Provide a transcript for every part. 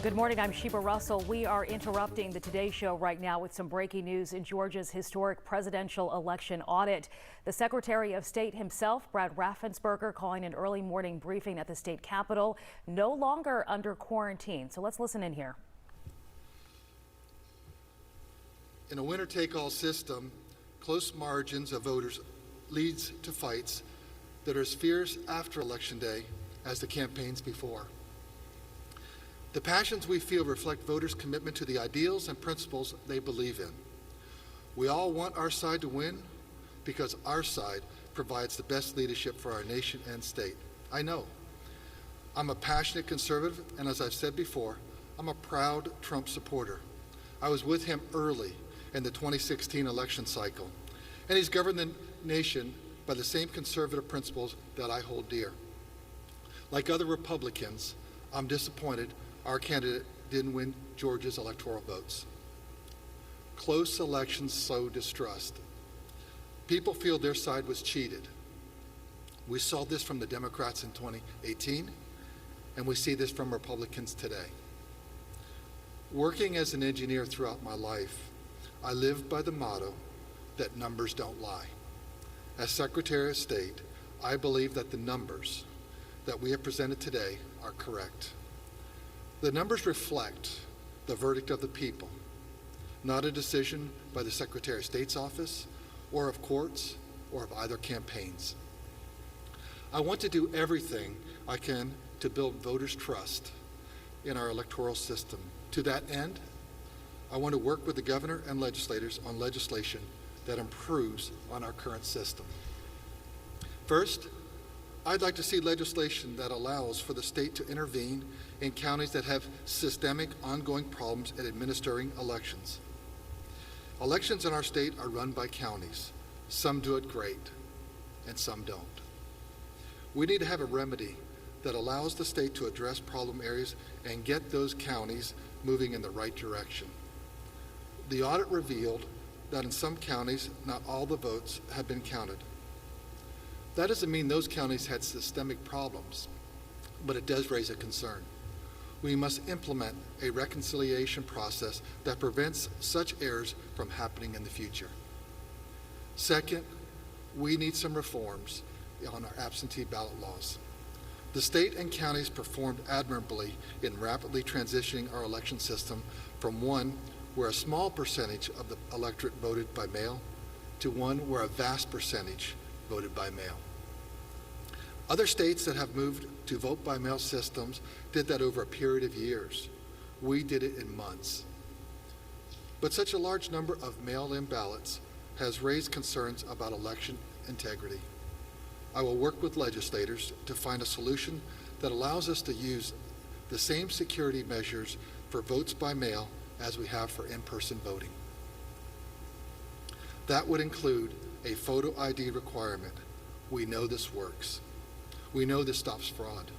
Good morning, I'm Sheba Russell. We are interrupting the Today Show right now with some breaking news in Georgia's historic presidential election audit. The Secretary of State himself, Brad Raffensperger, calling an early morning briefing at the state capitol, no longer under quarantine. So let's listen in here. In a winner-take-all system, close margins of voters leads to fights that are as fierce after Election Day as the campaigns before. The passions we feel reflect voters' commitment to the ideals and principles they believe in. We all want our side to win because our side provides the best leadership for our nation and state. I know. I'm a passionate conservative, and as I've said before, I'm a proud Trump supporter. I was with him early in the 2016 election cycle, and he's governed the nation by the same conservative principles that I hold dear. Like other Republicans, I'm disappointed our candidate didn't win Georgia's electoral votes. Close elections sow distrust. People feel their side was cheated. We saw this from the Democrats in 2018, and we see this from Republicans today. Working as an engineer throughout my life, I lived by the motto that numbers don't lie. As Secretary of State, I believe that the numbers that we have presented today are correct. The numbers reflect the verdict of the people, not a decision by the Secretary of State's office or of courts or of either campaigns. I want to do everything I can to build voters' trust in our electoral system. To that end, I want to work with the governor and legislators on legislation that improves on our current system. First, I'd like to see legislation that allows for the state to intervene in counties that have systemic ongoing problems in administering elections. Elections in our state are run by counties. Some do it great, and some don't. We need to have a remedy that allows the state to address problem areas and get those counties moving in the right direction. The audit revealed that in some counties, not all the votes have been counted. That doesn't mean those counties had systemic problems, but it does raise a concern. We must implement a reconciliation process that prevents such errors from happening in the future. Second, we need some reforms on our absentee ballot laws. The state and counties performed admirably in rapidly transitioning our election system from one where a small percentage of the electorate voted by mail to one where a vast percentage voted by mail. Other states that have moved to vote by mail systems did that over a period of years. We did it in months. But such a large number of mail-in ballots has raised concerns about election integrity. I will work with legislators to find a solution that allows us to use the same security measures for votes by mail as we have for in-person voting. That would include a photo ID requirement. We know this works. We know this stops fraud.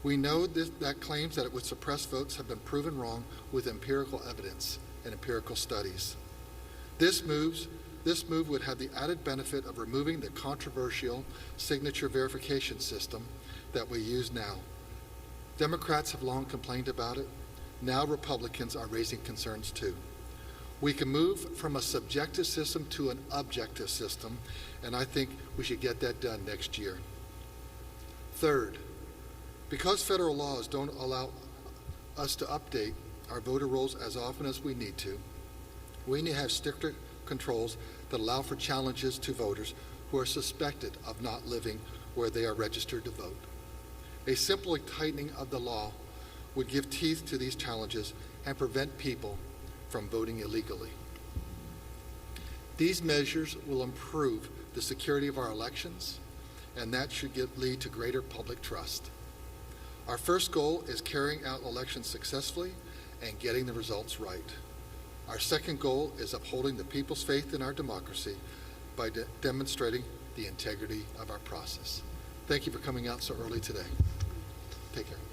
We know that claims that it would suppress votes have been proven wrong with empirical evidence and empirical studies. This move would have the added benefit of removing the controversial signature verification system that we use now. Democrats have long complained about it. Now Republicans are raising concerns too. We can move from a subjective system to an objective system, and I think we should get that done next year. Third, because federal laws don't allow us to update our voter rolls as often as we need to have stricter controls that allow for challenges to voters who are suspected of not living where they are registered to vote. A simple tightening of the law would give teeth to these challenges and prevent people from voting illegally. These measures will improve the security of our elections, and that should lead to greater public trust. Our first goal is carrying out elections successfully and getting the results right. Our second goal is upholding the people's faith in our democracy by demonstrating the integrity of our process. Thank you for coming out so early today. Take care.